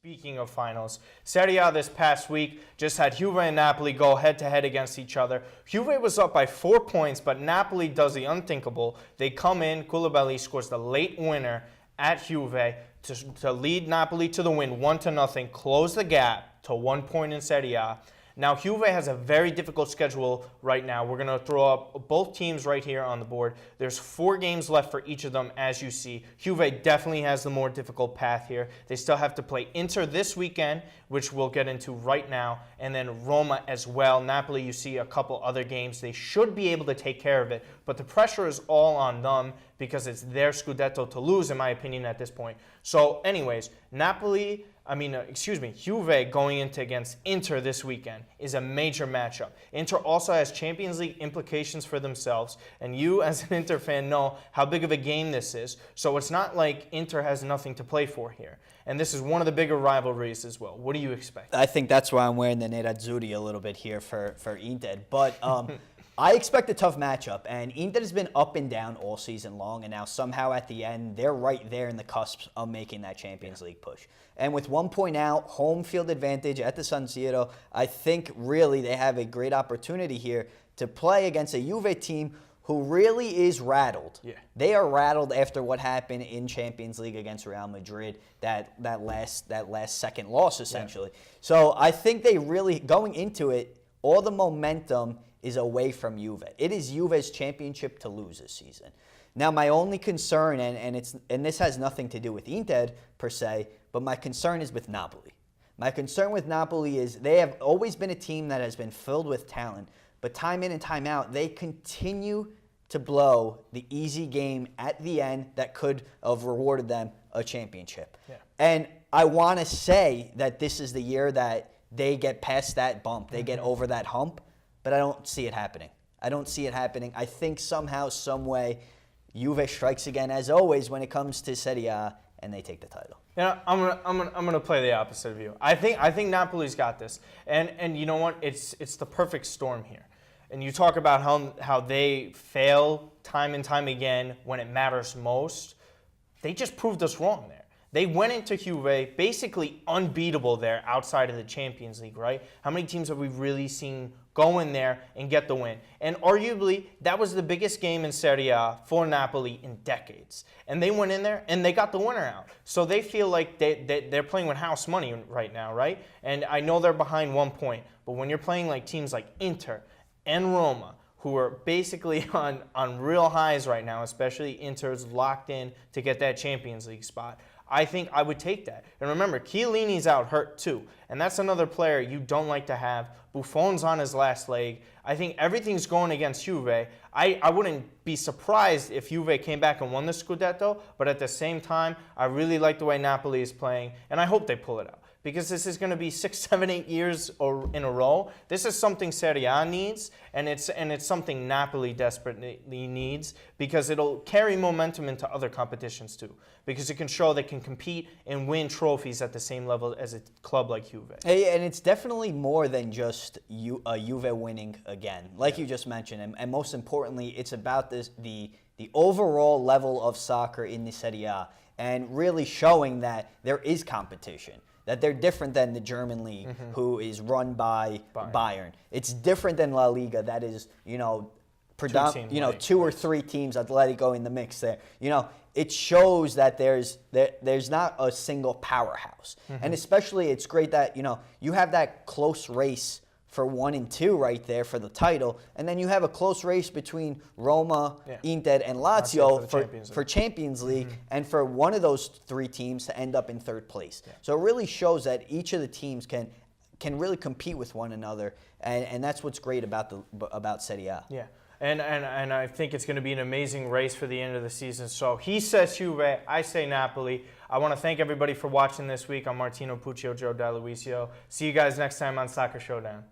Speaking of finals, Serie A this past week just had Juve and Napoli go head-to-head against each other. Juve was up by 4 points, but Napoli does the unthinkable. They come in, Koulibaly scores the late winner at Juve to lead Napoli to the win 1-0, close the gap to 1 point in Serie A. Now, Juve has a very difficult schedule right now. We're going to throw up both teams right here on the board. There's 4 games left for each of them, as you see. Juve definitely has the more difficult path here. They still have to play Inter this weekend, which we'll get into right now, and then Roma as well. Napoli, you see a couple other games. They should be able to take care of it, but the pressure is all on them because it's their Scudetto to lose, in my opinion, at this point. So anyways, Juve going into against Inter this weekend is a major matchup. Inter also has Champions League implications for themselves, and you as an Inter fan know how big of a game this is. So it's not like Inter has nothing to play for here. And this is one of the bigger rivalries as well. What do you expect? I think that's why I'm wearing the Nerazzurri a little bit here for Inter. But I expect a tough matchup, and Inter has been up and down all season long, and now somehow at the end, they're right there in the cusp of making that Champions League push. And with 1 point out, home field advantage at the San Siro, I think really they have a great opportunity here to play against a Juve team who really is rattled. Yeah. They are rattled after what happened in Champions League against Real Madrid, that last second loss, essentially. Yeah. So I think they really, going into it, all the momentum is away from Juve. It is Juve's championship to lose this season. Now, my only concern, and this has nothing to do with Inter per se, but my concern is with Napoli. My concern with Napoli is they have always been a team that has been filled with talent, but time in and time out, they continue to blow the easy game at the end that could have rewarded them a championship. Yeah. And I want to say that this is the year that they get past that bump, they get over that hump, but I don't see it happening. I don't see it happening. I think somehow, some way, Juve strikes again, as always, when it comes to Serie A, and they take the title. Yeah, I'm gonna play the opposite of you. I think Napoli's got this, and you know what? It's the perfect storm here. And you talk about how they fail time and time again when it matters most. They just proved us wrong there. They went into Juve basically unbeatable there outside of the Champions League, right? How many teams have we really seen go in there and get the win? And arguably, that was the biggest game in Serie A for Napoli in decades. And they went in there and they got the winner out. So they feel like they're playing with house money right now, right? And I know they're behind 1 point, but when you're playing like teams like Inter and Roma, who are basically on real highs right now, especially Inter's locked in to get that Champions League spot, I think I would take that. And remember, Chiellini's out hurt too. And that's another player you don't like to have. Buffon's on his last leg. I think everything's going against Juve. I wouldn't be surprised if Juve came back and won the Scudetto, but at the same time, I really like the way Napoli is playing, and I hope they pull it out. Because this is going to be 6, 7, 8 years in a row. This is something Serie A needs, and it's something Napoli desperately needs because it'll carry momentum into other competitions too. Because it can show they can compete and win trophies at the same level as a club like Juve. Hey, and it's definitely more than just Juve winning again, like you just mentioned, and most importantly, it's about the overall level of soccer in the Serie A, and really showing that there is competition. That they're different than the German league, who is run by Bayern. It's different than La Liga, that is, two or three teams, Atletico in the mix there. It shows that there's not a single powerhouse, and especially it's great that you have that close race for 1 and 2 right there for the title, and then you have a close race between Roma, Inter, and Lazio for Champions League, and for one of those 3 teams to end up in 3rd place. Yeah. So it really shows that each of the teams can really compete with one another, and that's what's great about Serie A. Yeah. And I think it's going to be an amazing race for the end of the season. So he says Juve, I say Napoli. I want to thank everybody for watching this week. I'm Martino, Puccio, Joe D'Aloisio. See you guys next time on Soccer Showdown.